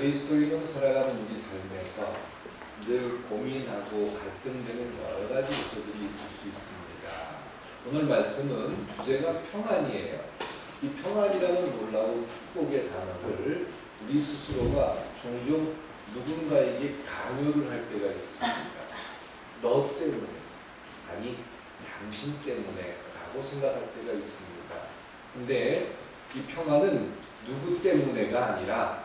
그리스도인으로 살아가는 우리 삶에서 늘 고민하고 갈등되는 여러 가지 요소들이 있을 수 있습니다. 오늘 말씀은 주제가 평안이에요. 이 평안이라는 놀라운 축복의 단어를 우리 스스로가 종종 누군가에게 강요를 할 때가 있습니다. 너 때문에, 아니 당신 때문에 라고 생각할 때가 있습니다. 근데 이 평안은 누구 때문에가 아니라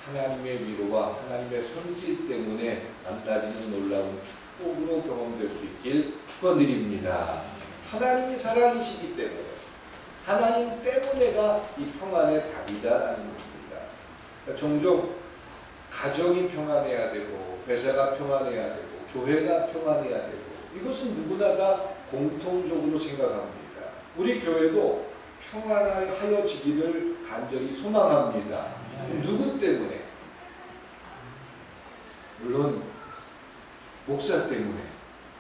하나님의 위로와 하나님의 손길 때문에 남다지는 놀라운 축복으로 경험될 수 있길 축원드립니다. 하나님이 사랑이시기 때문에, 하나님 때문에가 이 평안의 답이다라는 겁니다. 그러니까 종종 가정이 평안해야 되고, 회사가 평안해야 되고, 교회가 평안해야 되고, 이것은 누구나 다 공통적으로 생각합니다. 우리 교회도 평안하여지기를 간절히 소망합니다. 누구 때문에? 물론 목사 때문에,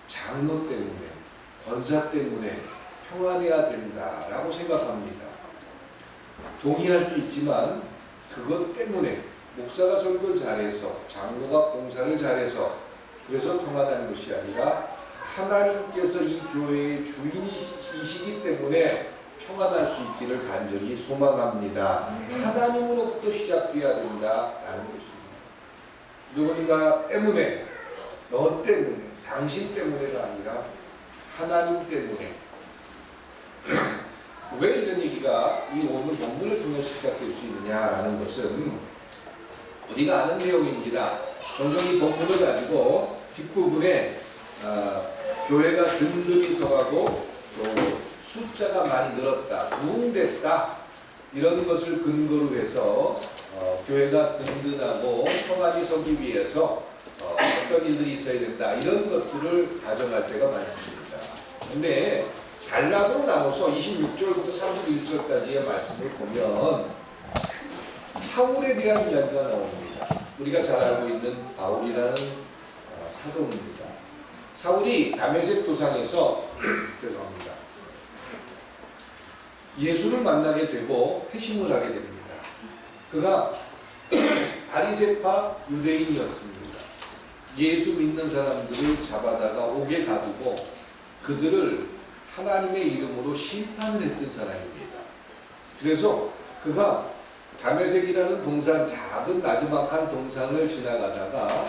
장로 때문에, 권사 때문에 평안해야 된다라고 생각합니다. 동의할 수 있지만 그것 때문에 목사가 설교를 잘해서, 장로가 봉사를 잘해서 그래서 평안한 것이 아니라 하나님께서 이 교회의 주인이시기 때문에 평안할 수 있기를 간절히 소망합니다. 하나님으로부터 시작돼야 된다라는 것입니다. 누군가 때문에, 너 때문에, 당신 때문에가 아니라 하나님 때문에. 왜 이런 얘기가 이 오늘 본문을 통해 시작될 수 있느냐라는 것은 우리가 아는 내용입니다. 종종 이 본문을 가지고 뒷부분에 교회가 든든히 서가고 또 숫자가 많이 늘었다, 부흥됐다, 이런 것을 근거로 해서 교회가 든든하고 평안히 서기 위해서 어떤 일들이 있어야 된다, 이런 것들을 가정할 때가 많습니다. 그런데 단락으로 나눠서 26절부터 31절까지의 말씀을 보면 사울에 대한 이야기가 나옵니다. 우리가 잘 알고 있는 바울이라는 사도입니다. 사울이 다메섹 도상에서 죄송합니다. 예수를 만나게 되고 회심을 하게 됩니다. 그가 바리새파 유대인이었습니다. 예수 믿는 사람들을 잡아다가 옥에 가두고 그들을 하나님의 이름으로 심판을 했던 사람입니다. 그래서 그가 다메섹이라는 동산, 작은 나지막한 동산을 지나가다가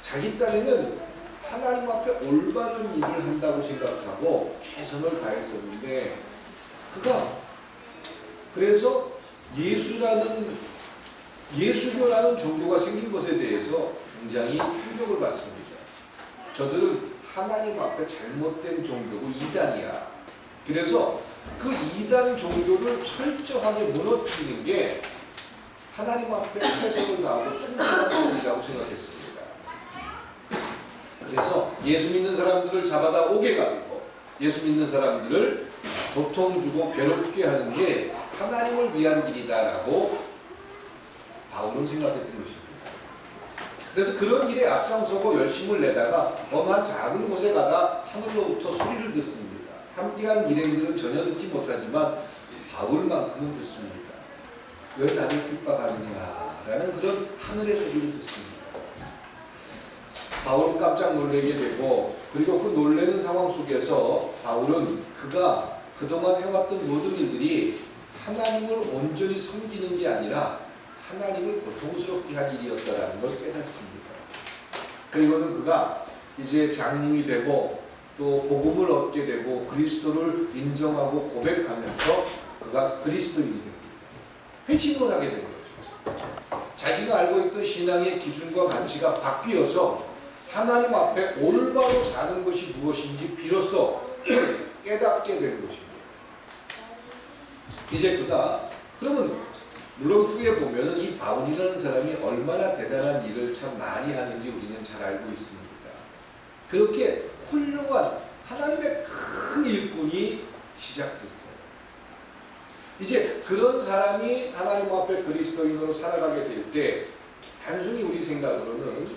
자기 딴에는 하나님 앞에 올바른 일을 한다고 생각하고 최선을 다했었는데, 그가 그래서 예수교라는 종교가 생긴 것에 대해서 굉장히 충격을 받습니다. 저들은 하나님 앞에 잘못된 종교고 이단이야. 그래서 그 이단 종교를 철저하게 무너뜨리는 게 하나님 앞에 최선을 다하고 충성하는 일이라고 생각했습니다. 그래서 예수 믿는 사람들을 잡아다 옥에 가두고 예수 믿는 사람들을 고통 주고 괴롭게 하는 게 하나님을 위한 길이다라고 바울은 생각했던 것입니다. 그래서 그런 일에 앞장서고 열심을 내다가 어느 한 작은 곳에 가다 하늘로부터 소리를 듣습니다. 함께한 일행들은 전혀 듣지 못하지만 바울만큼은 듣습니다. 왜 나를 핍박하느냐라는 그런 하늘의 소리를 듣습니다. 바울은 깜짝 놀라게 되고, 그리고 그 놀라는 상황 속에서 바울은 그가 그동안 해왔던 모든 일들이 하나님을 온전히 섬기는 게 아니라 하나님을 고통스럽게 할 일이었다는 걸 깨닫습니다. 그리고는 그가 이제 장님이 되고 또 복음을 얻게 되고 그리스도를 인정하고 고백하면서 그가 그리스도인이 됩니다. 회심을 하게 된 거죠. 자기가 알고 있던 신앙의 기준과 가치가 바뀌어서 하나님 앞에 올바로 사는 것이 무엇인지 비로소 깨닫게 된 것입니다. 이제 그가, 그러면 물론 후에 보면은 이 바울이라는 사람이 얼마나 대단한 일을 참 많이 하는지 우리는 잘 알고 있습니다. 그렇게 훌륭한 하나님의 큰 일꾼이 시작됐어요. 이제 그런 사람이 하나님 앞에 그리스도인으로 살아가게 될 때 단순히 우리 생각으로는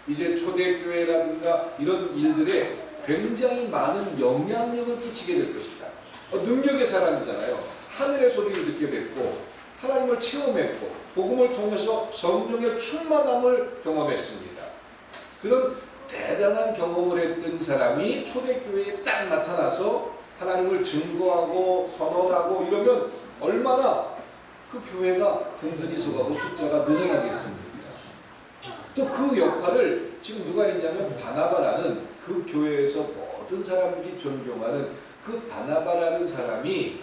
이제 초대교회라든가 이런 일들에 굉장히 많은 영향력을 끼치게 될 것이다. 능력의 사람이잖아요. 하늘의 소리를 듣게 됐고 하나님을 체험했고 복음을 통해서 성령의 충만함을 경험했습니다. 그런 대단한 경험을 했던 사람이 초대교회에 딱 나타나서 하나님을 증거하고 선언하고 이러면 얼마나 그 교회가 든든히 서가고 숫자가 늘어나겠습니까? 또 그 역할을 지금 누가 했냐면 바나바라는 그 교회에서 모든 사람들이 존경하는 그 바나바라는 사람이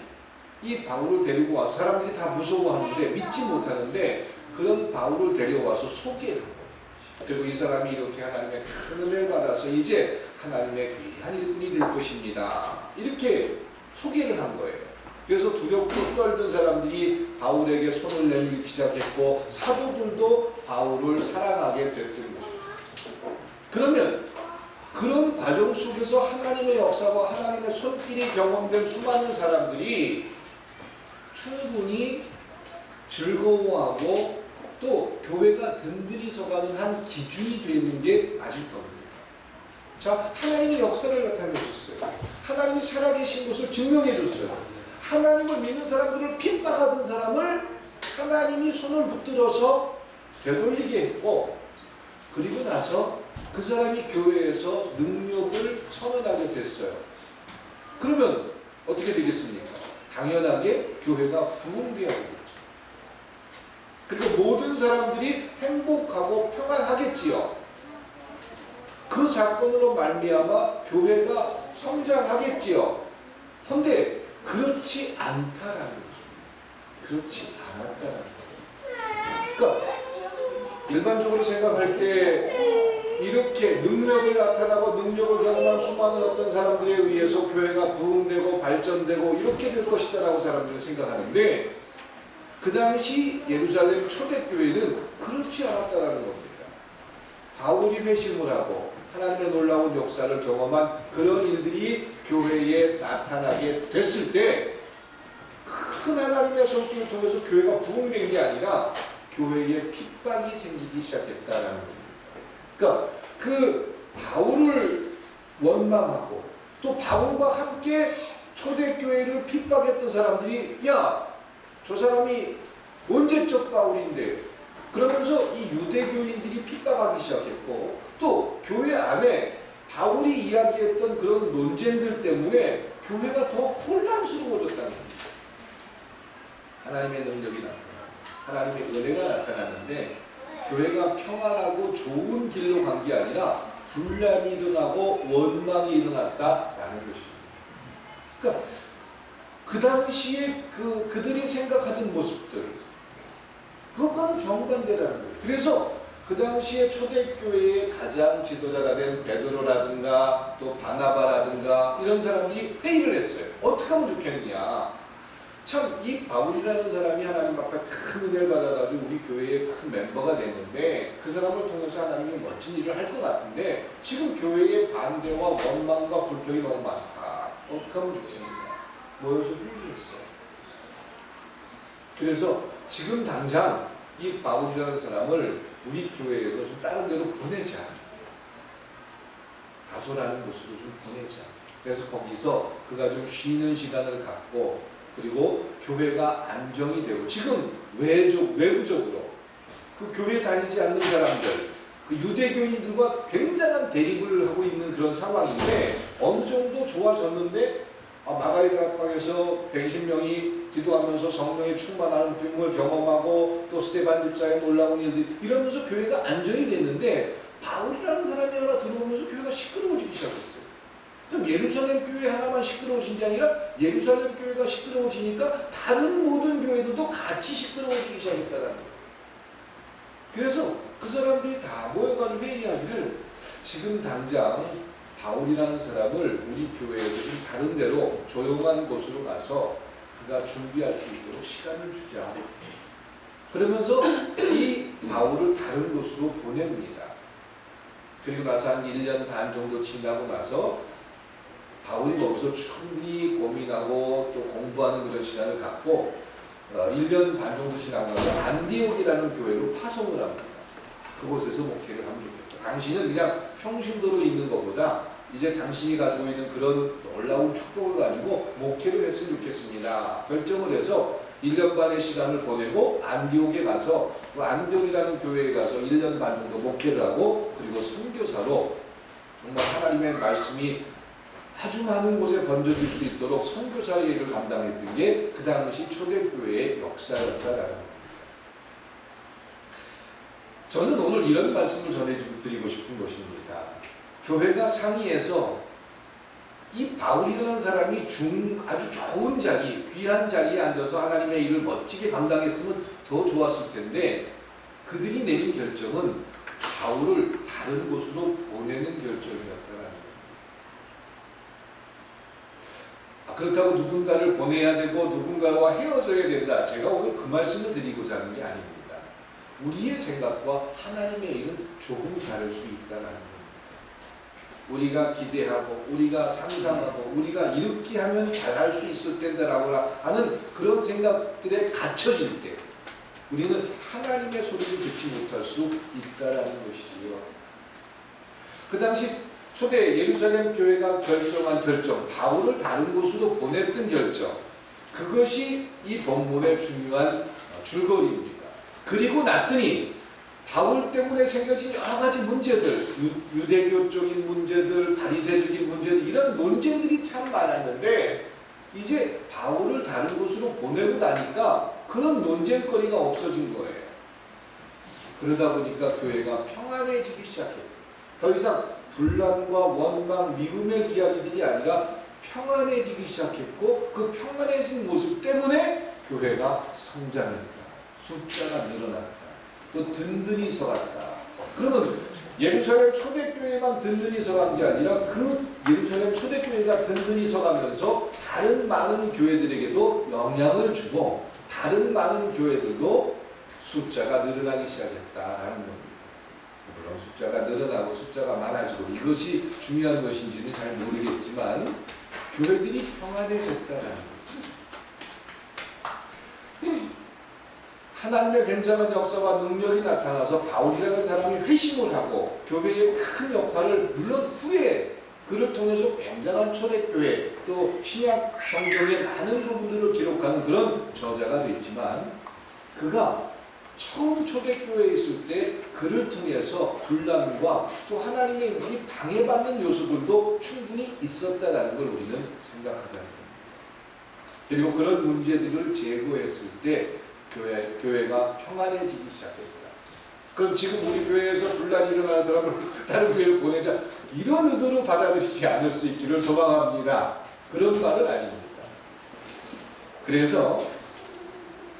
이 바울을 데리고 와서 사람들이 다 무서워하는데 믿지 못하는데 그런 바울을 데려와서 소개를 하고 그리고 이 사람이 이렇게 하나님의 큰 은혜를 받아서 이제 하나님의 귀한 일꾼이 될 것입니다. 이렇게 소개를 한 거예요. 그래서 두렵고 떨던 사람들이 바울에게 손을 내밀기 시작했고 사도들도 바울을 사랑하게 됐던 것입니다. 그러면 그런 과정 속에서 하나님의 역사와 하나님의 손길이 경험된 수많은 사람들이 충분히 즐거워하고 또 교회가 든든히 서가는 한 기준이 되는 게 맞을 겁니다. 자, 하나님의 역사를 나타내줬어요. 하나님이 살아계신 것을 증명해줬어요. 하나님을 믿는 사람들을 핍박하던 사람을 하나님이 손을 붙들어서 되돌리게 했고 그리고 나서 그 사람이 교회에서 능력을 선언하게 됐어요. 그러면 어떻게 되겠습니까? 당연하게 교회가 부흥되어야겠죠. 그리고 모든 사람들이 행복하고 평안하겠지요. 그 사건으로 말미암아 교회가 성장하겠지요. 그런데 그렇지 않다라는 거죠. 그렇지 않았다라는 거죠. 그러니까 일반적으로 생각할 때 이렇게 능력을 나타나고 능력을 경험한 수많은 어떤 사람들에 의해서 교회가 부흥되고 발전되고 이렇게 될 것이다라고 사람들은 생각하는데 그 당시 예루살렘 초대교회는 그렇지 않았다라는 겁니다. 바울이 회심을 하고 하나님의 놀라운 역사를 경험한 그런 일들이 교회에 나타나게 됐을 때 큰 하나님의 손길을 통해서 교회가 부흥된 게 아니라 교회에 핍박이 생기기 시작했다라는 겁니다. 그러니까 그 바울을 원망하고 또 바울과 함께 초대교회를 핍박했던 사람들이 야, 저 사람이 언제적 바울인데 그러면서 이 유대교인들이 핍박하기 시작했고 또 교회 안에 바울이 이야기했던 그런 논쟁들 때문에 교회가 더 혼란스러워졌다는 겁니다. 하나님의 능력이 나타나고 하나님의 은혜가 나타났는데 교회가 평안하고 좋은 길로 간 게 아니라 분란이 일어나고 원망이 일어났다라는 것입니다. 그러니까 그 당시에 그들이 생각하던 모습들 그것과는 정반대라는 거예요. 그래서 그 당시에 초대교회의 가장 지도자가 된 베드로라든가 또 바나바라든가 이런 사람들이 회의를 했어요. 어떻게 하면 좋겠느냐. 참 이 바울이라는 사람이 하나님 앞에 큰 은혜를 받아가지고 우리 교회의 큰 멤버가 됐는데 그 사람을 통해서 하나님이 멋진 일을 할 것 같은데 지금 교회의 반대와 원망과 불평이 너무 많다. 어떻게 하면 좋겠느냐. 모여서 회의를 했어요. 그래서 지금 당장 이 바울이라는 사람을 우리 교회에서 좀 다른 데로 보내자. 가소라는 곳으로 좀 보내자. 그래서 거기서 그가 좀 쉬는 시간을 갖고 그리고 교회가 안정이 되고 지금 외부적으로 그 교회 다니지 않는 사람들 그 유대교인들과 굉장한 대립을 하고 있는 그런 상황인데 어느 정도 좋아졌는데 마가의 다락방에서 120명이 기도하면서 성령의 충만한 부흥을 경험하고 또 스데반 집사의 놀라운 일들 이러면서 교회가 안정이 됐는데 바울이라는 사람이 하나 들어오면서 교회가 시끄러워지기 시작했어요. 그럼 예루살렘 교회 하나만 시끄러워진 게 아니라 예루살렘 교회가 시끄러워지니까 다른 모든 교회들도 같이 시끄러워지기 시작했다는 거예요. 그래서 그 사람들이 다 모여가지고 회의하기를 지금 당장 바울이라는 사람을 우리 교회에서 좀 다른 데로 조용한 곳으로 가서 그가 준비할 수 있도록 시간을 주자. 그러면서 이 바울을 다른 곳으로 보냅니다. 그리고 나서 한 1년 반 정도 지나고 나서 바울이 거기서 충분히 고민하고 또 공부하는 그런 시간을 갖고 1년 반 정도 지나고 나서 안디옥이라는 교회로 파송을 합니다. 그곳에서 목회를 하면 좋겠다. 당신은 그냥 평신도로 있는 것보다 이제 당신이 가지고 있는 그런 놀라운 축복을 가지고 목회를 했으면 좋겠습니다. 결정을 해서 1년 반의 시간을 보내고 안디옥에 가서 그 안디옥이라는 교회에 가서 1년 반 정도 목회를 하고 그리고 선교사로 정말 하나님의 말씀이 아주 많은 곳에 번져질 수 있도록 선교사의 일을 감당했던 게 그 당시 초대교회의 역사였다라는 겁니다. 저는 오늘 이런 말씀을 전해드리고 싶은 것입니다. 교회가 상위에서 이 바울이라는 사람이 아주 좋은 자리, 귀한 자리에 앉아서 하나님의 일을 멋지게 감당했으면 더 좋았을 텐데 그들이 내린 결정은 바울을 다른 곳으로 보내는 결정이었다는 거예요. 그렇다고 누군가를 보내야 되고 누군가와 헤어져야 된다. 제가 오늘 그 말씀을 드리고자 하는 게 아닙니다. 우리의 생각과 하나님의 일은 조금 다를 수 있다는 겁니다. 우리가 기대하고 우리가 상상하고 우리가 이렇게 하면 잘할 수 있을 텐데라고 하는 그런 생각들에 갇혀질 때 우리는 하나님의 소리를 듣지 못할 수 있다는 것이지요. 그 당시 초대 예루살렘 교회가 결정한 결정, 바울을 다른 곳으로 보냈던 결정, 그것이 이 본문의 중요한 줄거리입니다. 그리고 났더니 바울 때문에 생겨진 여러 가지 문제들, 유대교적인 문제들, 바리새적인 문제들, 이런 논쟁들이 참 많았는데 이제 바울을 다른 곳으로 보내고 나니까 그런 논쟁거리가 없어진 거예요. 그러다 보니까 교회가 평안해지기 시작했어요. 더 이상 분란과 원망, 미움의 이야기들이 아니라 평안해지기 시작했고 그 평안해진 모습 때문에 교회가 성장했다. 숫자가 늘어났다. 또 든든히 서갔다. 그러면 예루살렘 초대교회만 든든히 서간 게 아니라 그 예루살렘 초대교회가 든든히 서가면서 다른 많은 교회들에게도 영향을 주고 다른 많은 교회들도 숫자가 늘어나기 시작했다라는 겁니다. 물론 숫자가 늘어나고 숫자가 많아지고 이것이 중요한 것인지는 잘 모르겠지만 교회들이 평안해졌다는 거죠. 하나님의 굉장한 역사와 능력이 나타나서 바울이라는 사람이 회심을 하고 교회의 큰 역할을 물론 후에 그를 통해서 굉장한 초대교회 또 신약 성경의 많은 부분들을 기록하는 그런 저자가 됐지만 그가 처음 초대교회에 있을 때 그를 통해서 분란과 또 하나님의 일이 방해받는 요소들도 충분히 있었다는 걸 우리는 생각하자는 겁니다. 그리고 그런 문제들을 제거했을 때 교회가 평안해지기 시작했다. 그럼 지금 우리 교회에서 분란이 일어나는 사람을 다른 교회로 보내자 이런 의도로 받아들이지 않을 수 있기를 소망합니다. 그런 말은 아닙니다. 그래서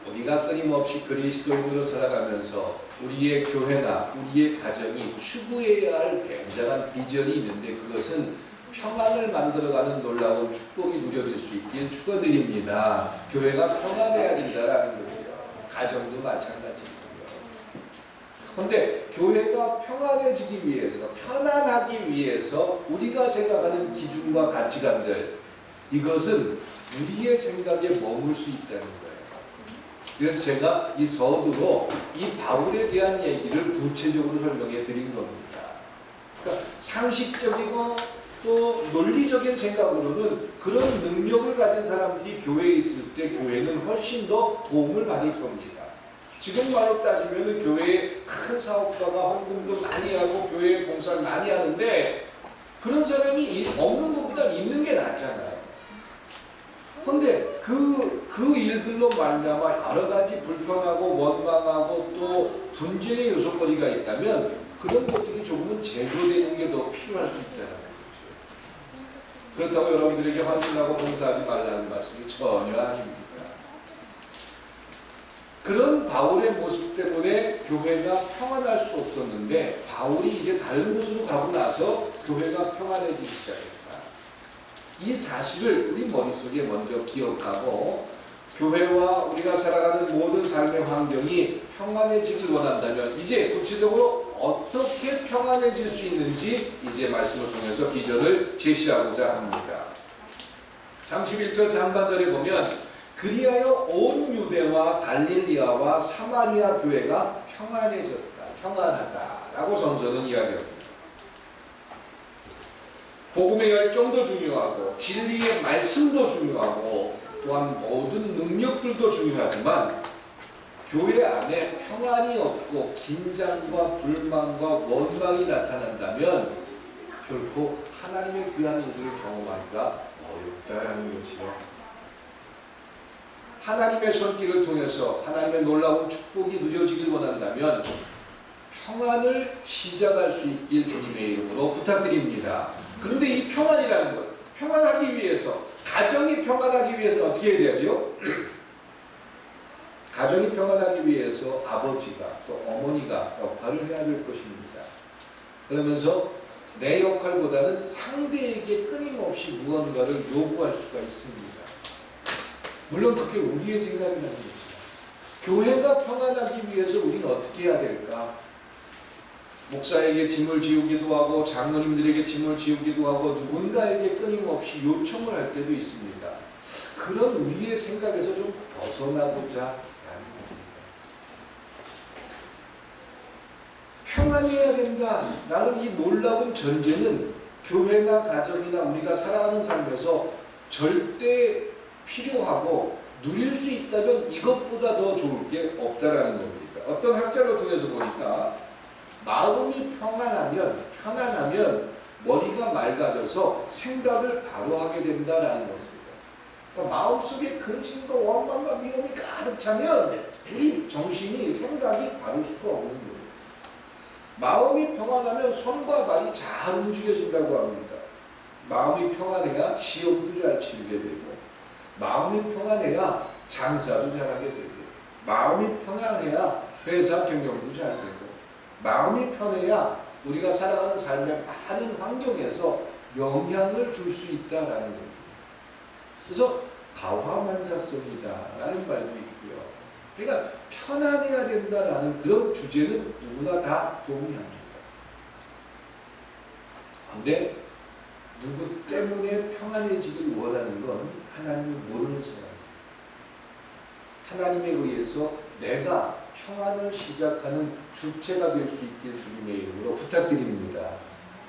우리가 끊임없이 그리스도인으로 살아가면서 우리의 교회나 우리의 가정이 추구해야 할 굉장한 비전이 있는데 그것은 평안을 만들어가는 놀라운 축복이 누려질 수 있기를 축원드립니다. 교회가 평안해야 된다는 거죠. 가정도 마찬가지고요. 그런데 교회가 평안해지기 위해서, 편안하기 위해서 우리가 생각하는 기준과 가치관들, 이것은 우리의 생각에 머물 수 있다는 거예요. 그래서 제가 이 서두로 이 바울에 대한 얘기를 구체적으로 설명해 드린 겁니다. 그러니까 상식적이고 또 논리적인 생각으로는 그런 능력을 가진 사람들이 교회에 있을 때 교회는 훨씬 더 도움을 받을 겁니다. 지금 말로 따지면 교회에 큰 사업가가 헌금도 많이 하고 교회에 봉사를 많이 하는데 그런 사람이 없는 것보다 있는 게 낫잖아요. 그런데 그 일들로 말미암아 여러 가지 불편하고 원망하고 또 분쟁의 요소거리가 있다면 그런 것들이 조금은 제거되는 게 더 필요할 수 있다는 거죠. 그렇다고 여러분들에게 헌신하고 봉사하지 말라는 말씀이 전혀 아닙니다. 그런 바울의 모습 때문에 교회가 평안할 수 없었는데 바울이 이제 다른 곳으로 가고 나서 교회가 평안해지기 시작했다. 이 사실을 우리 머릿속에 먼저 기억하고 교회와 우리가 살아가는 모든 삶의 환경이 평안해지길 원한다면 이제 구체적으로 어떻게 평안해질 수 있는지 이제 말씀을 통해서 비전을 제시하고자 합니다. 31절 상반절에 보면 그리하여 온 유대와 갈릴리아와 사마리아 교회가 평안해졌다, 평안하다라고 성서는 이야기합니다. 복음의 열정도 중요하고 진리의 말씀도 중요하고 또한 모든 능력들도 중요하지만 교회 안에 평안이 없고 긴장과 불만과 원망이 나타난다면 결코 하나님의 귀한 일들을 경험하기가 어렵다라는 것이요. 하나님의 손길을 통해서 하나님의 놀라운 축복이 누려지길 원한다면 평안을 시작할 수 있길 주님의 이름으로 부탁드립니다. 그런데 이 평안이라는 것, 평안하기 위해서, 가정이 평안하기 위해서 어떻게 해야 되죠? 가정이 평안하기 위해서 아버지가 또 어머니가 역할을 해야 될 것입니다. 그러면서 내 역할보다는 상대에게 끊임없이 무언가를 요구할 수가 있습니다. 물론 그게 우리의 생각이라는 거죠. 교회가 평안하기 위해서 우리는 어떻게 해야 될까? 목사에게 짐을 지우기도 하고 장로님들에게 짐을 지우기도 하고 누군가에게 끊임없이 요청을 할 때도 있습니다. 그런 우리의 생각에서 좀 벗어나보자 라는 겁니다. 평안해야 된다 라는 이 놀라운 전제는 교회나 가정이나 우리가 살아가는 삶에서 절대 필요하고 누릴 수 있다면 이것보다 더 좋을 게 없다라는 겁니다. 어떤 학자를 통해서 보니까 마음이 편안하면 머리가 맑아져서 생각을 바로 하게 된다라는 겁니다. 그러니까 마음속에 근심과 원망과 미움이 가득 차면 우리 정신이 생각이 바를 수가 없는 거예요. 마음이 평안하면 손과 발이 잘 움직여진다고 합니다. 마음이 평안해야 시험도 잘 치르게 되고 마음이 평안해야 장사도 잘하게 되고 마음이 평안해야 회사 경영도 잘 되고 마음이 편해야 우리가 살아가는 삶의 많은 환경에서 영향을 줄 수 있다라는 겁니다. 그래서 가화만사성이다라는 말도 있고요. 그러니까 편안해야 된다라는 그런 주제는 누구나 다 동의합니다. 그런데 누구 때문에 평안해지길 원하는 건 하나님을 모르는 사람입니다. 하나님에 의해서 내가 평안을 시작하는 주체가 될 수 있길 주님의 이름으로 부탁드립니다.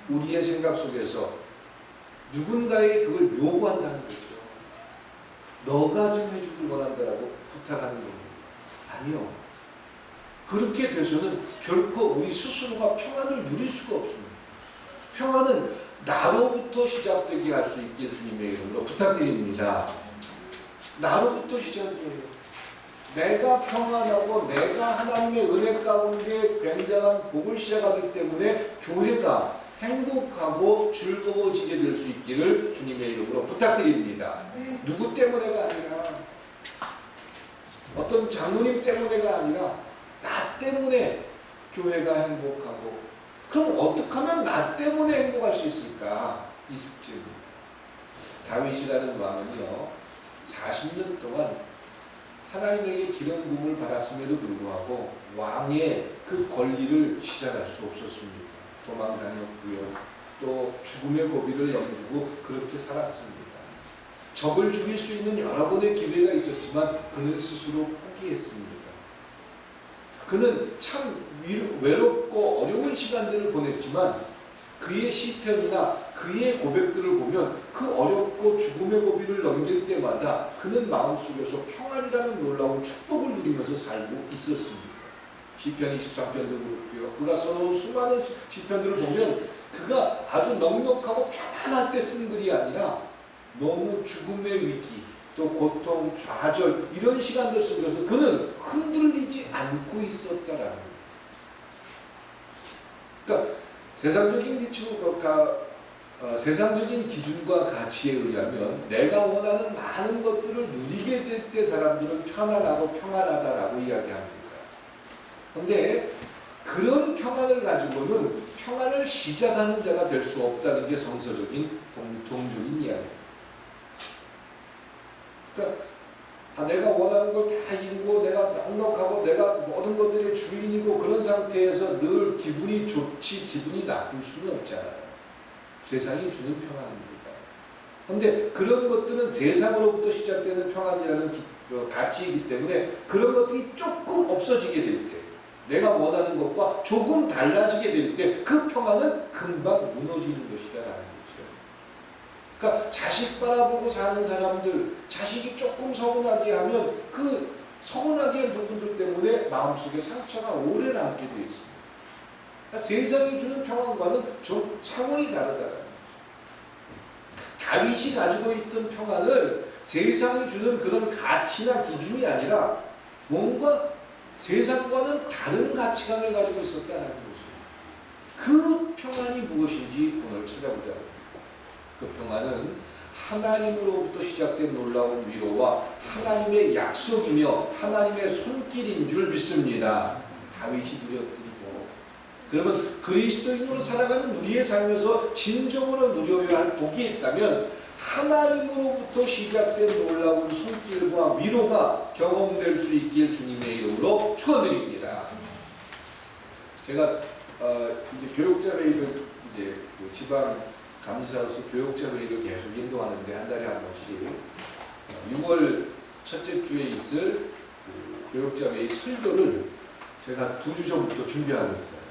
우리의 생각 속에서 누군가의 그걸 요구한다는 거죠. 너가 좀 해주길 원한다라고 부탁하는 겁니다. 아니요. 그렇게 돼서는 결코 우리 스스로가 평안을 누릴 수가 없습니다. 평안은 나로부터 시작되게 할 수 있길 주님의 이름으로 부탁드립니다. 나로부터 시작이에요. 내가 평안하고 내가 하나님의 은혜 가운데 굉장한 복을 시작하기 때문에 교회가 행복하고 즐거워지게 될 수 있기를 주님의 이름으로 부탁드립니다. 누구 때문에가 아니라 어떤 장로님 때문에가 아니라 나 때문에 교회가 행복하고 그럼 어떻게 하면 나 때문에 행복할 수 있을까? 이 숙제입니다. 다윗이라는 왕은요 40년 동안 하나님에게 기름 부음을 받았음에도 불구하고 왕의 그 권리를 시작할 수 없었습니다. 도망 다녔고요. 또 죽음의 고비를 넘기고 그렇게 살았습니다. 적을 죽일 수 있는 여러 번의 기회가 있었지만 그는 스스로 포기했습니다. 그는 참 외롭고 어려운 시간들을 보냈지만 그의 시편이나 그의 고백들을 보면 그 어렵고 죽음의 고비를 넘길 때마다 그는 마음속에서 평안이라는 놀라운 축복을 누리면서 살고 있었습니다. 시편 23편도 그렇고요. 그가 써놓은 수많은 시편들을 보면 그가 아주 넉넉하고 편안할 때 쓴 글이 아니라 너무 죽음의 위기, 또 고통, 좌절 이런 시간들 속에서 그는 흔들리지 않고 있었다라는 거예요. 그러니까 세상적인 기준과 가치에 의하면 내가 원하는 많은 것들을 누리게 될 때 사람들은 편안하고 평안하다라고 이야기합니다. 그런데 그런 평안을 가지고는 평안을 시작하는 자가 될 수 없다는 게 성서적인 공통적인 이야기입니다. 그러니까 내가 원하는 걸 다 이루고 내가 넉넉하고 내가 모든 것들의 주인이고 그런 상태에서 늘 기분이 좋지 기분이 나쁠 수는 없잖아요. 세상이 주는 평안입니다. 그런데 그런 것들은 세상으로부터 시작되는 평안이라는 가치이기 때문에 그런 것들이 조금 없어지게 될 때 내가 원하는 것과 조금 달라지게 될 때 그 평안은 금방 무너지는 것이다라는 거죠. 그러니까 자식 바라보고 사는 사람들, 자식이 조금 서운하게 하면 그 서운하게 한 부분들 때문에 마음속에 상처가 오래 남게 되어 있습니다. 그러니까 세상이 주는 평안과는 좀 차원이 다르다는 거죠. 다윗이 가지고 있던 평안은 세상이 주는 그런 가치나 기준이 아니라 뭔가 세상과는 다른 가치관을 가지고 있었다는 거죠. 그 평안이 무엇인지 오늘 찾아보자. 그 평안은 하나님으로부터 시작된 놀라운 위로와 하나님의 약속이며 하나님의 손길인 줄 믿습니다. 다윗이 누렸던 복. 그러면 그리스도인으로 살아가는 우리의 삶에서 진정으로 누려야 할 복이 있다면 하나님으로부터 시작된 놀라운 손길과 위로가 경험될 수 있길 주님의 이름으로 축원드립니다. 제가 이제 교육자 회의를 이제 그 지방 감사로서 교육자 회의를 계속 인도하는데 한 달에 한 번씩 6월 첫째 주에 있을 그 교육자 회의 설교를 제가 2주 전부터 준비하고 있어요.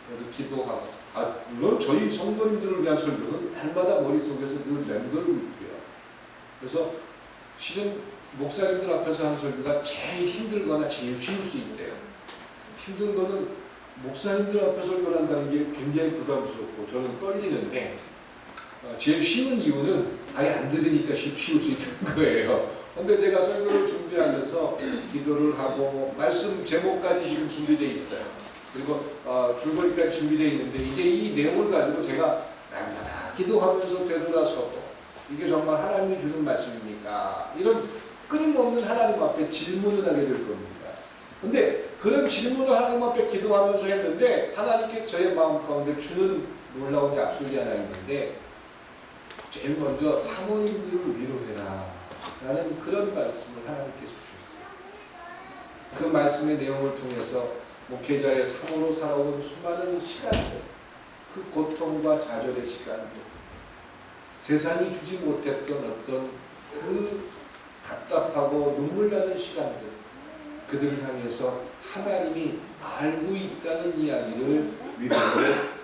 그래서 기도하고, 물론 저희 성도님들을 위한 설교는 날마다 머릿속에서 늘 맴돌고 있고요. 그래서 실은 목사님들 앞에서 한 설교가 제일 힘들거나 제일 쉬울 수 있대요. 힘든 거는 목사님들 앞에 설교를 한다는 게 굉장히 부담스럽고 저는 떨리는데, 제일 쉬운 이유는 아예 안 들으니까 쉬울 수 있는 거예요. 근데 제가 설교를 준비하면서 기도를 하고 말씀 제목까지 지금 준비되어 있어요. 그리고 줄거리까지 준비되어 있는데 이제 이 내용을 가지고 제가 날마다 기도하면서 되돌아서고 이게 정말 하나님이 주는 말씀입니까? 이런 끊임없는 하나님 앞에 질문을 하게 될 겁니다. 근데 그런 질문을 하나님 앞에 기도하면서 했는데 하나님께 저의 마음 가운데 주는 놀라운 약속이 하나 있는데, 제일 먼저 사모님들을 위로해라 라는 그런 말씀을 하나님께서 주셨어요. 그 말씀의 내용을 통해서 목회자의 사모로 살아온 수많은 시간들, 그 고통과 좌절의 시간들, 세상이 주지 못했던 어떤 그 답답하고 눈물 나는 시간들, 그들을 향해서 하나님이 알고 있다는 이야기를 위로하고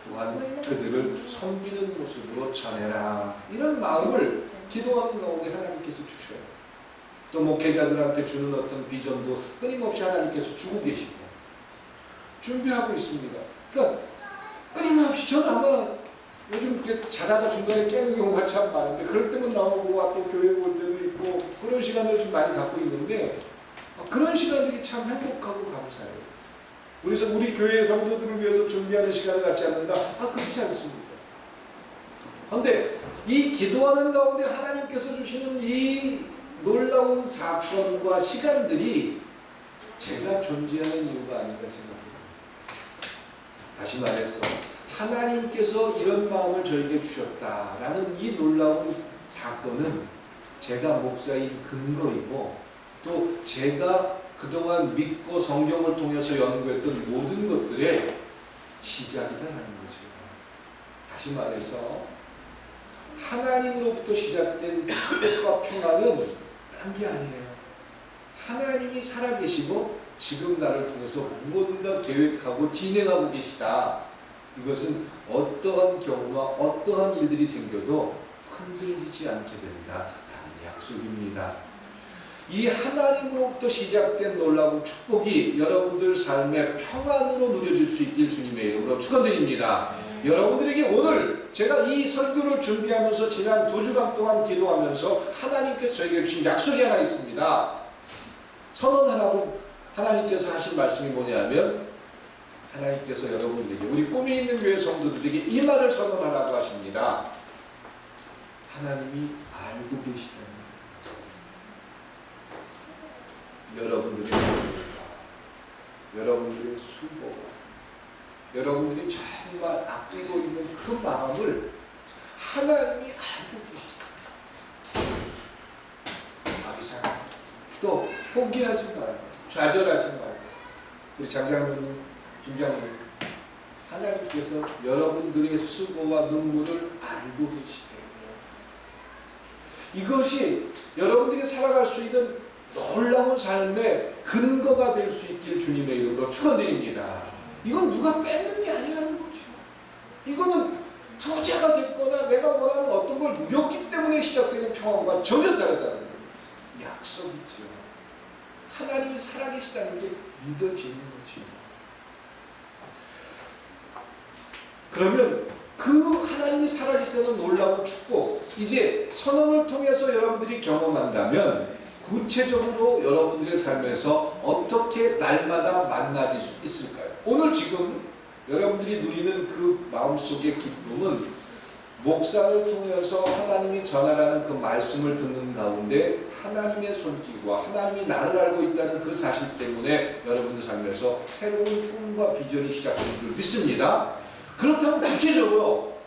또한 그들을 섬기는 모습으로 전해라, 이런 마음을 기도하는 가운데 하나님께서 주셔요. 또 목회자들한테 주는 어떤 비전도 끊임없이 하나님께서 주고 계시고 준비하고 있습니다. 그러니까 끊임없이, 저는 아마 요즘 자다가 중간에 깨는 경우가 참 많은데 그럴 때만 나오고 또 교회 올 때도 있고 그런 시간을 좀 많이 갖고 있는데, 그런 시간들이 참 행복하고 감사해요. 그래서 우리 교회 성도들을 위해서 준비하는 시간을 갖지 않는다? 그렇지 않습니다. 그런데 이 기도하는 가운데 하나님께서 주시는 이 놀라운 사건과 시간들이 제가 존재하는 이유가 아닌가 생각합니다. 다시 말해서 하나님께서 이런 마음을 저에게 주셨다라는 이 놀라운 사건은 제가 목사인 근거이고, 또 제가 그동안 믿고 성경을 통해서 연구했던 모든 것들의 시작이다라는 거죠. 다시 말해서 하나님으로부터 시작된 축복과 평안은 딴 게 아니에요. 하나님이 살아계시고 지금 나를 통해서 무언가 계획하고 진행하고 계시다. 이것은 어떠한 경우나 어떠한 일들이 생겨도 흔들리지 않게 된다라는 약속입니다. 이 하나님으로부터 시작된 놀라운 축복이 여러분들 삶의 평안으로 누려질 수 있길 주님의 이름으로 축원드립니다. 여러분들에게 오늘 제가 이 설교를 준비하면서 지난 2주간 동안 기도하면서 하나님께서 저에게 주신 약속이 하나 있습니다. 선언하라고 하나님께서 하신 말씀이 뭐냐면, 하나님께서 여러분들에게, 우리 꿈이 있는 교회 성도들에게 이 말을 선언하라고 하십니다. 하나님이 알고 계시다. 여러분들의 노력과 여러분들의 수고가, 여러분들이 정말 아끼고 있는 그 마음을 하나님이 알고 계시다. 이상 또 포기하지 말고 좌절하지 말고, 우리 장장님, 김장님, 하나님께서 여러분들의 수고와 눈물을 알고 계시다. 이것이 여러분들이 살아갈 수 있는 놀라운 삶의 근거가 될 수 있길 주님의 이름으로 축원드립니다. 이건 누가 뺏는 게 아니라는 거죠. 이거는 부자가 됐거나 내가 원하는 어떤 걸 평안과 전혀 다르다는 거예요. 약속이지요. 하나님이 살아계시다는 게 믿어지는 거지요. 그러면 그 하나님이 살아계시다는 놀라운 축복, 이제 선언을 통해서 여러분들이 경험한다면 구체적으로 여러분들의 삶에서 어떻게 날마다 만나질 수 있을까요? 오늘 지금 여러분들이 누리는 그 마음속의 기쁨은 목사를 통해서 하나님이 전하라는 그 말씀을 듣는 가운데 하나님의 손길과 하나님이 나를 알고 있다는 그 사실 때문에 여러분들 삶에서 새로운 꿈과 비전이 시작되는 줄 믿습니다. 그렇다면 구체적으로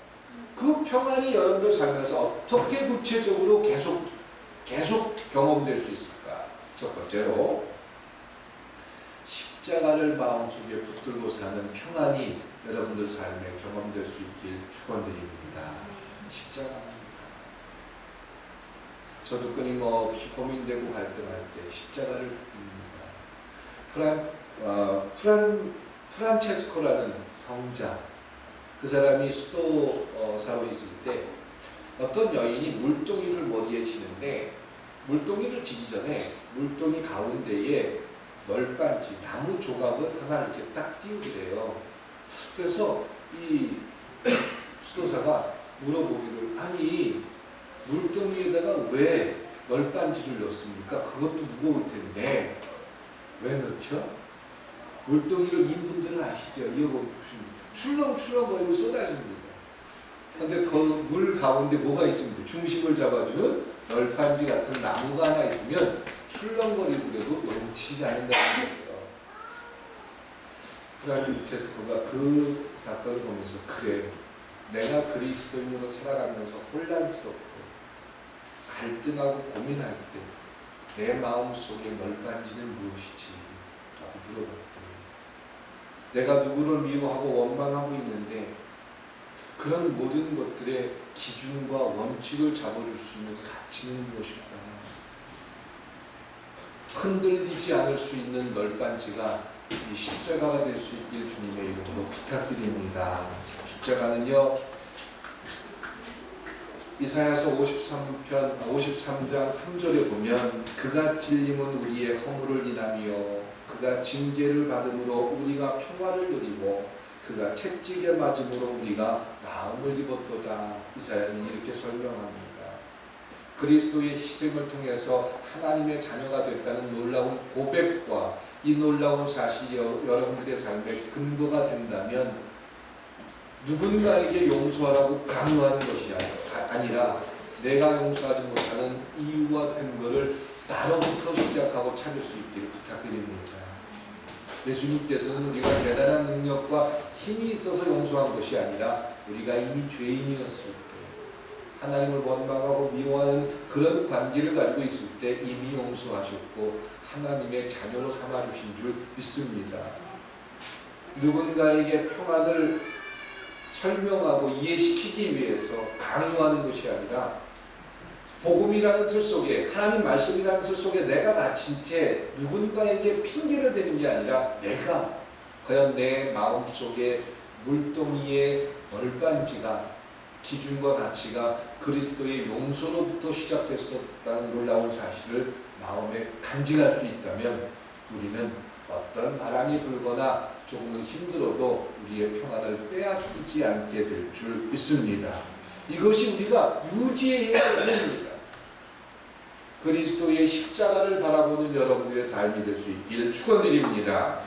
그 평안이 여러분들 삶에서 어떻게 구체적으로 계속 경험될 수 있을까? 첫 번째로 십자가를 마음속에 붙들고 사는 평안이 여러분들 삶에 경험될 수 있길 축원드립니다. 십자가입니다. 저도 끊임없이 고민되고 갈등할 때 십자가를 붙듭니다. 프란체스코라는 성자, 그 사람이 수도사로 있을 때 어떤 여인이 물동이를 머리에 치는데, 물동이를 치기 전에 물동이 가운데에 널빤지 나무 조각을 하나 이렇게 딱 띄우래요. 그래서 이 수도사가 물어보기를, 아니 물동이에다가 왜 널빤지를 넣습니까? 그것도 무거울 텐데 왜 넣죠? 물동이를 인분들은 아시죠? 이어보면 출렁출렁 거리로 쏟아집니다. 근데 그 물 가운데 뭐가 있습니까? 중심을 잡아주는 널빤지 같은 나무가 하나 있으면 출렁거리고 그래도 넘치지 않는다는 거예요. 프란체스코가 그 사건을 보면서, 그래, 내가 그리스도인으로 살아가면서 혼란스럽고 갈등하고 고민할 때 내 마음속에 널빤지는 무엇이지? 라고 물어봤더니, 내가 누구를 미워하고 원망하고 있는데 그런 모든 것들의 기준과 원칙을 잡아줄 수 있는 가치는 무엇일까? 흔들리지 않을 수 있는 널빤지가 이 십자가가 될 수 있길 주님의 이름으로 부탁드립니다. 십자가는요, 이사야서 53장 3절에 보면, 그가 찔림은 우리의 허물을 인하며 그가 징계를 받음으로 우리가 평화를 누리고 그가 채찍에 맞음으로 우리가 나음을 입었도다. 이사야는 이렇게 설명합니다. 그리스도의 희생을 통해서 하나님의 자녀가 됐다는 놀라운 고백과 이 놀라운 사실이 여러분들의 삶의 근거가 된다면, 누군가에게 용서하라고 강요하는 것이 아니라 내가 용서하지 못하는 이유와 근거를 나로부터 시작하고 찾을 수 있기를 부탁드립니다. 예수님께서는 우리가 대단한 능력과 힘이 있어서 용서한 것이 아니라 우리가 이미 죄인이었을 때, 하나님을 원망하고 미워하는 그런 관계를 가지고 있을 때 이미 용서하셨고 하나님의 자녀로 삼아주신 줄 믿습니다. 누군가에게 평안을 설명하고 이해시키기 위해서 강요하는 것이 아니라, 복음이라는 틀 속에, 하나님 말씀이라는 틀 속에 내가 갇힌 채 누군가에게 핑계를 대는 게 아니라, 내가 과연 내 마음속에 물동이의 널빤지가, 기준과 가치가 그리스도의 용서로부터 시작됐었다는 놀라운 사실을 마음에 간직할 수 있다면, 우리는 어떤 바람이 불거나 조금은 힘들어도 우리의 평안을 빼앗기지 않게 될 줄 믿습니다. 이것이 우리가 유지해야 할 일입니다. 그리스도의 십자가를 바라보는 여러분들의 삶이 될 수 있기를 축원드립니다.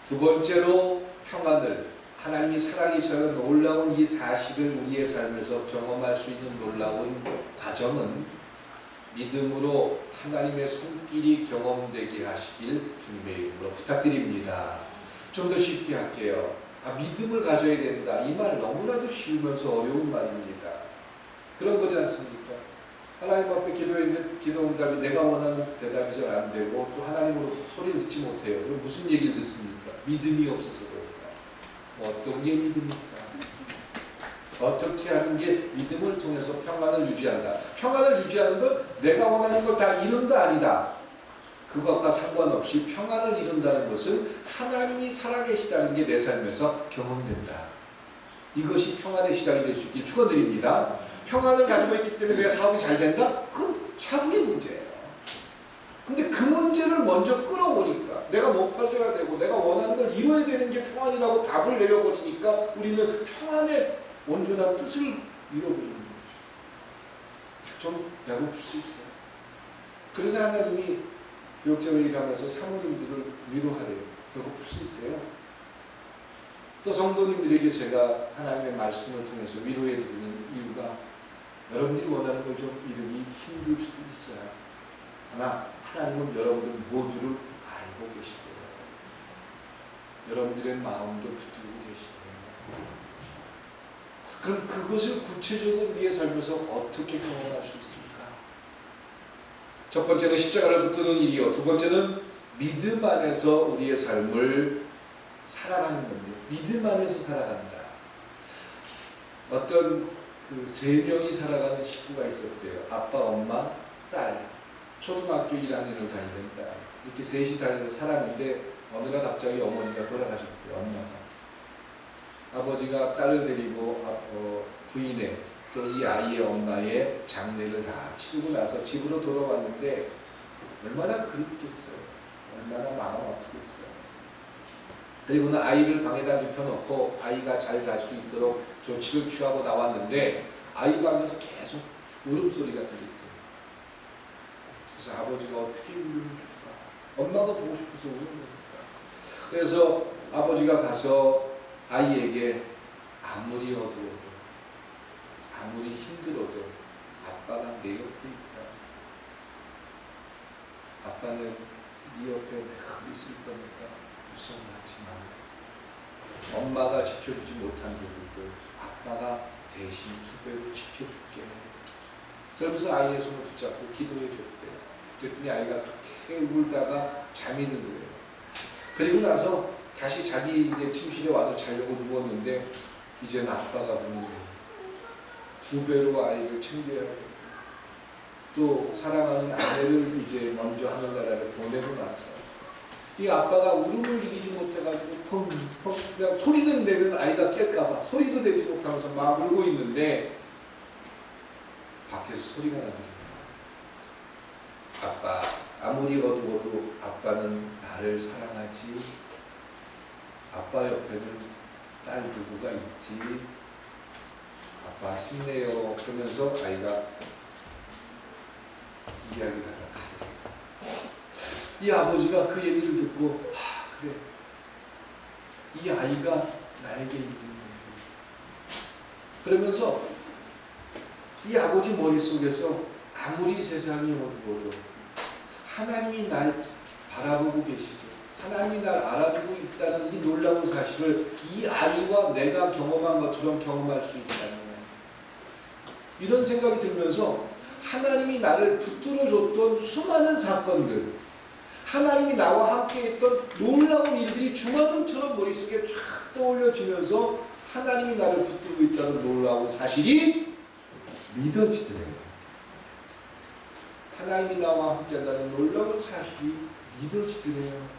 두 번째로, 평안을, 하나님이 살아계시다는 놀라운 이 사실을 우리의 삶에서 경험할 수 있는 놀라운 과정은 믿음으로 하나님의 손길이 경험되게 하시길 주님의 이름으로 부탁드립니다. 좀 더 쉽게 할게요. 믿음을 가져야 된다. 이 말 너무나도 쉬우면서 어려운 말입니다. 그런 거지 않습니까? 하나님 앞에 기도했는데 기도 응답이 내가 원하는 대답이 잘 안 되고 또 하나님으로 소리를 듣지 못해요. 그럼 무슨 얘기를 듣습니까? 믿음이 없어서 그렇다. 어떤 게 믿음입니까? 어떻게 하는 게 믿음을 통해서 평안을 유지한다. 평안을 유지하는 건 내가 원하는 걸 다 이룬 거 아니다. 그것과 상관없이 평안을 이룬다는 것은 하나님이 살아계시다는 게 내 삶에서 경험된다. 이것이 평안의 시작이 될 수 있길 축원드립니다. 평안을 가지고 있기 때문에 내가 사업이 잘 된다? 그건 차후의 문제예요. 근데 그 문제를 먼저 끌어보니까 내가 높아져야 되고 내가 원하는 걸 이뤄야 되는 게 평안이라고 답을 내려버리니까 우리는 평안의 온전한 뜻을 잃어버리는 거죠. 좀 배고플 수 있어요. 그래서 하나님이 교육자를 일하면서 사모님들을 위로하래요. 배고플 수 있대요. 또 성도님들에게 제가 하나님의 말씀을 통해서 위로해드리는 이유가 여러분들이 원하는 걸 좀 이루기 힘들 수도 있어요. 하나, 하나님은 여러분들 모두를 알고 계시대요. 여러분들의 마음도 붙들고 계시대요. 그럼 그것을 구체적으로 우리의 삶에서 어떻게 경험할 수 있습니까? 첫 번째는 십자가를 붙드는 일이요. 두 번째는 믿음 안에서 우리의 삶을 살아가는 건데, 믿음 안에서 살아간다. 어떤 그 세 명이 살아가는 식구가 있었대요. 아빠, 엄마, 딸. 초등학교 1학년을 다니는 딸. 이렇게 셋이 다니면서 살았는데 어느 날 갑자기 어머니가 돌아가셨대요. 엄마가. 아버지가 딸을 데리고 부인의 또 이 아이의 엄마의 장례를 다 치르고 나서 집으로 돌아왔는데 얼마나 그립겠어요. 얼마나 마음 아프겠어요. 그리고는 아이를 방에다 눕혀놓고 아이가 잘 잘 수 있도록 조치를 취하고 나왔는데 아이 방에서 계속 울음소리가 들리더라고요. 그래서 아버지가 어떻게 울음을 줄까? 엄마가 보고 싶어서 우는 거니까. 그래서 아버지가 가서 아이에게 아무리 어두워도 아무리 힘들어도 아빠가 내 옆에 있다. 아빠는 네 옆에 늘 있을 거니까 무서워하지 마. 엄마가 지켜주지 못한 부분도 아빠가 대신 2배로 지켜줄게. 그러면서 아이의 손을 붙잡고 기도해 줬대요. 그랬더니 아이가 그렇게 울다가 잠이 든 거예요. 그리고 나서 다시 자기 이제 침실에 와서 자려고 누웠는데 이제는 아빠가 우는 거예요. 2배로 아이를 챙겨야 돼요. 또 사랑하는 아내를 이제 먼저 하늘나라를 보내고 나서 이 아빠가 울음을 이기지 못해가지고 펑펑 그냥 소리는 내면 아이가 깰까봐 소리도 내지 못하면서 막 울고 있는데 밖에서 소리가 나더라고요. 아빠, 아무리 어두워도 아빠는 나를 사랑하지. 아빠 옆에는 딸 누구가 있지. 아빠 힘내요. 그러면서 아이가 이야기를 하다가 이 아버지가 그 얘기를 듣고 그래, 이 아이가 나에게 있는 거야. 그러면서 이 아버지 머릿속에서 아무리 세상이 어두워도 하나님이 날 바라보고 계시고 하나님이 날 알아주고 있다는 이 놀라운 사실을 이 아이와 내가 경험한 것처럼 경험할 수 있다는 거예요. 이런 생각이 들면서 하나님이 나를 붙들어줬던 수많은 사건들, 하나님이 나와 함께 했던 놀라운 일들이 주마등처럼 머릿속에 쫙 떠올려지면서 하나님이 나를 붙들고 있다는 놀라운 사실이 믿어지더래요. 하나님이 나와 함께 한다는 놀라운 사실이 믿어지더래요.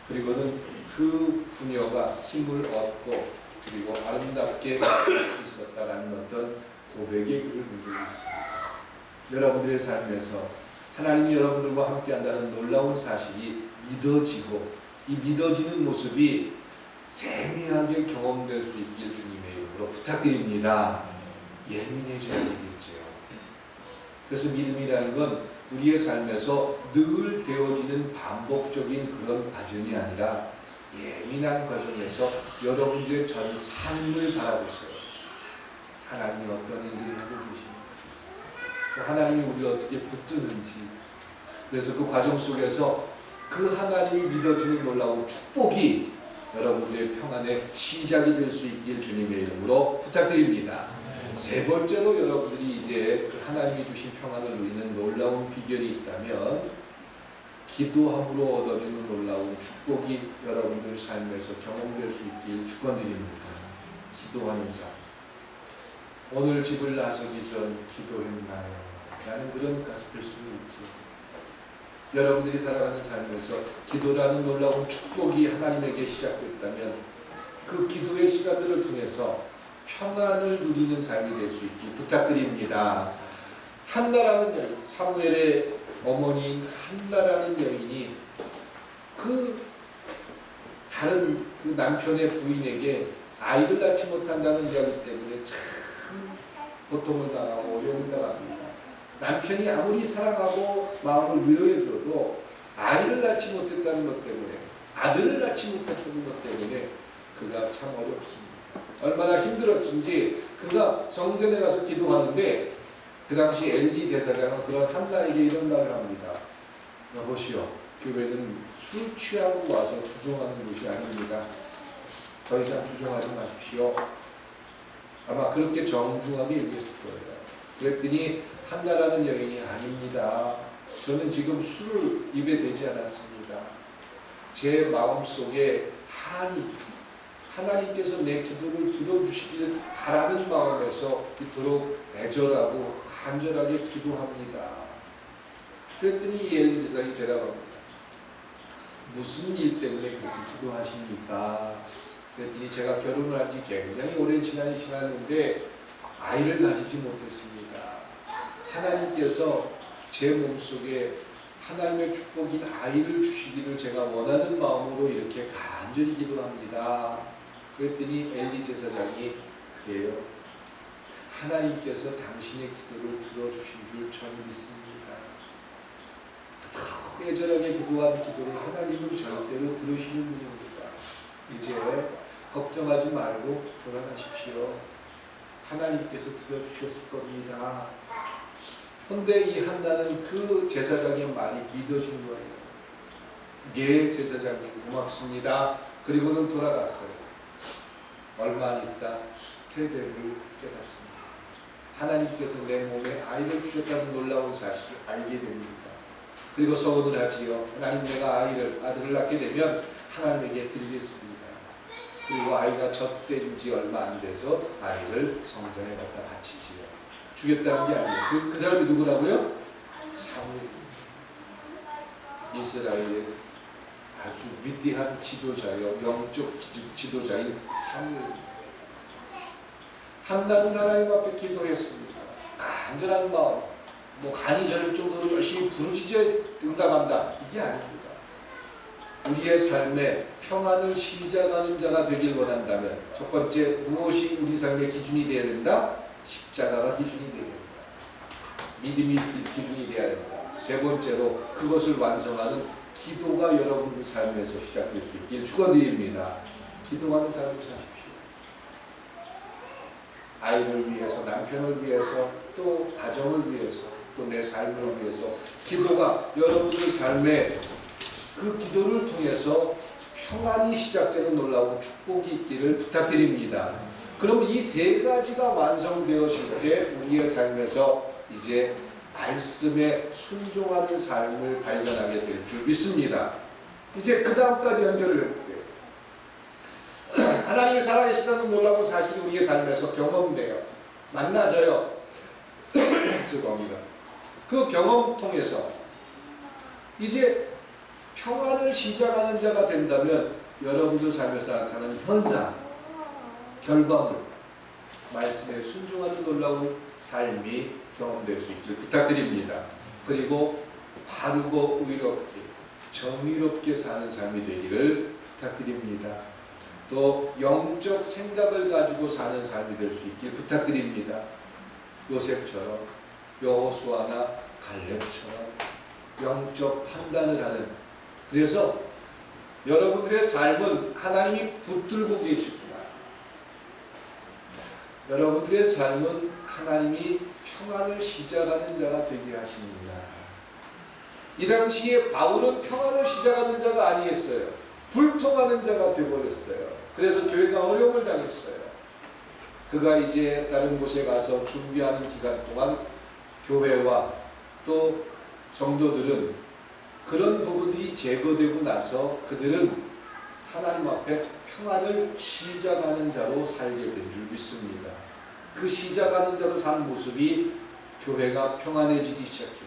그리고는 그 부녀가 힘을 얻고 그리고 아름답게 살 수 있었다라는 어떤 고백의 글을 누리고 있습니다. 여러분들의 삶에서 하나님이 여러분들과 함께 한다는 놀라운 사실이 믿어지고 이 믿어지는 모습이 세밀하게 경험될 수 있길 주님의 이름으로 부탁드립니다. 예민해져야 되겠죠. 그래서 믿음이라는 건 우리의 삶에서 늘 되어지는 반복적인 그런 과정이 아니라 예민한 과정에서 여러분들의 전 삶을 바라보세요. 하나님이 어떤 일들을 하고 계십니까? 하나님이 우리를 어떻게 붙드는지. 그래서 그 과정 속에서 그 하나님이 믿어지는 놀라운 축복이 여러분들의 평안의 시작이 될 수 있길 주님의 이름으로 부탁드립니다. 세 번째로 여러분들이 이제 하나님이 주신 평안을 누리는 놀라운 비결이 있다면 기도함으로 얻어지는 놀라운 축복이 여러분들 삶에서 경험될 수 있길 축원드립니다. 기도하는 삶. 오늘 집을 나서기 전 기도했나요? 라는 그런 가스펠 수는 있죠. 여러분들이 살아가는 삶에서 기도라는 놀라운 축복이 하나님에게 시작됐다면 그 기도의 시간들을 통해서 평안을 누리는 삶이 될 수 있길 부탁드립니다. 한나라는 여인, 사무엘의 어머니인 한나라는 여인이 그 다른 그 남편의 부인에게 아이를 낳지 못한다는 이야기 때문에 참 고통을 당하고 어려움을 당합니다. 남편이 아무리 사랑하고 마음을 위로해줘도 아이를 낳지 못했다는 것 때문에, 아들을 낳지 못했다는 것 때문에 그가 참 어렵습니다. 얼마나 힘들었는지 그가 성전에 가서 기도하는데 그 당시 엘리 제사장은 그런 한나에게 이런 말을 합니다. 여보시오, 교회는 술 취하고 와서 주종하는 곳이 아닙니다. 더 이상 주종하지 마십시오. 아마 그렇게 정중하게 얘기했을 거예요. 그랬더니 한나라는 여인이 아닙니다. 저는 지금 술을 입에 대지 않았습니다. 제 마음속에 한이, 하나님께서 내 기도를 들어주시기를 바라는 마음에서 이토록 애절하고 간절하게 기도합니다. 그랬더니 이 엘리 제사장이 대답합니다. 무슨 일 때문에 그렇게 기도하십니까? 그랬더니 제가 결혼을 한 지 굉장히 오랜 시간이 지났는데 아이를 가지지 못했습니다. 하나님께서 제 몸속에 하나님의 축복인 아이를 주시기를 제가 원하는 마음으로 이렇게 간절히 기도합니다. 그랬더니 엘리 제사장이 그래요. 하나님께서 당신의 기도를 들어주신 줄 전 믿습니다. 그토록 애절하게 기도한 기도를 하나님은 절대로 들으시는 분입니다. 이제 걱정하지 말고 돌아가십시오. 하나님께서 들어주셨을 겁니다. 근데 이 한나는 그 제사장의 말이 믿어진 거예요. 예, 제사장님 고맙습니다. 그리고는 돌아갔어요. 얼마 안 있다 수태됨을 깨닫습니다. 하나님께서 내 몸에 아이를 주셨다는 놀라운 사실을 알게 됩니다. 그리고 서원을 하지요. 하나님, 내가 아들을 낳게 되면 하나님에게 드리겠습니다. 그리고 아이가 젖된 지 얼마 안 돼서 아이를 성전에 갖다 바치지요. 주겠다는 게 아니에요. 그 사람이 누구라고요? 사무엘입니다. 이스라엘의 아주 위대한 지도자요, 영적 지도자인 사무엘입니다. 한나는 하나님 앞에 기도했습니다. 간절한 마음, 간이 저릴 정도로 열심히 부르짖어 응답한다, 이게 아닙니다. 우리의 삶에 평안을 시작하는 자가 되길 원한다면 첫 번째, 무엇이 우리 삶의 기준이 되어야 된다? 십자가가 기준이 되어야 된다. 믿음이 기준이 되어야 된다. 세 번째로, 그것을 완성하는 기도가 여러분들 삶에서 시작될 수 있길 축원드립니다. 기도하는 삶을 사십시오. 아이를 위해서, 남편을 위해서, 또 가정을 위해서, 또 내 삶을 위해서 기도가 여러분들 삶에 그 기도를 통해서 평안이 시작되는 놀라운 축복이 있기를 부탁드립니다. 그러면 이 세 가지가 완성되어질 때 우리의 삶에서 이제 말씀에 순종하는 삶을 발견하게 될 줄 믿습니다. 이제 그 다음까지 연결을 해볼게요. 하나님이 살아계시다는 놀라운 사실이 우리의 삶에서 경험돼요. 만나져요. 죄송합니다. 그 경험 통해서 이제 평안을 시작하는 자가 된다면 여러분들 삶에서 나타나는 현상, 결과물, 말씀에 순종하는 놀라운 삶이 경험될 수 있기를 부탁드립니다. 그리고 바르고 의롭게, 정의롭게 사는 삶이 되기를 부탁드립니다. 또 영적 생각을 가지고 사는 삶이 될 수 있기를 부탁드립니다. 요셉처럼, 여호수아나 갈렙처럼 영적 판단을 하는, 그래서 여러분들의 삶은 하나님이 붙들고 계십니다. 여러분들의 삶은 하나님이 평안을 시작하는 자가 되게 하십니다. 이 당시에 바울은 평안을 시작하는 자가 아니었어요. 불통하는 자가 되어버렸어요. 그래서 교회가 어려움을 당했어요. 그가 이제 다른 곳에 가서 준비하는 기간 동안 교회와 또 성도들은 그런 부분들이 제거되고 나서 그들은 하나님 앞에 평안을 시작하는 자로 살게 된 줄 믿습니다. 그 시작하는 자로 산 모습이 교회가 평안해지기 시작했고,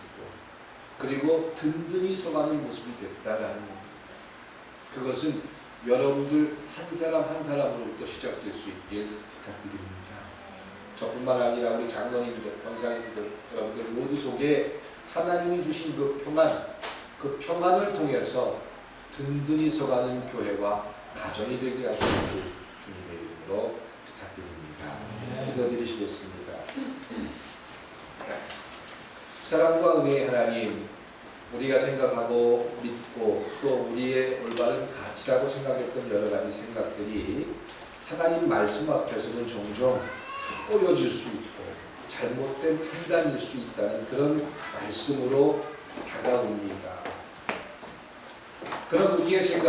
그리고 든든히 서가는 모습이 됐다라는 겁니다. 그것은 여러분들 한 사람 한 사람으로부터 시작될 수 있길 부탁드립니다. 저뿐만 아니라 우리 장로님들, 권사님들, 여러분들 모두 속에 하나님이 주신 그 평안을 통해서 든든히 서가는 교회와 가정이 되게 하시길 주님의 이름으로 부탁드립니다. 기도드리시겠습니다. 사랑과 은혜의 하나님, 우리가 생각하고 믿고 또 우리의 올바른 가치라고 생각했던 여러 가지 생각들이 하나님 말씀 앞에서는 종종 꼬여질 수 있고 잘못된 판단일 수 있다는 그런 말씀으로 다가옵니다. 그런 우리의 생각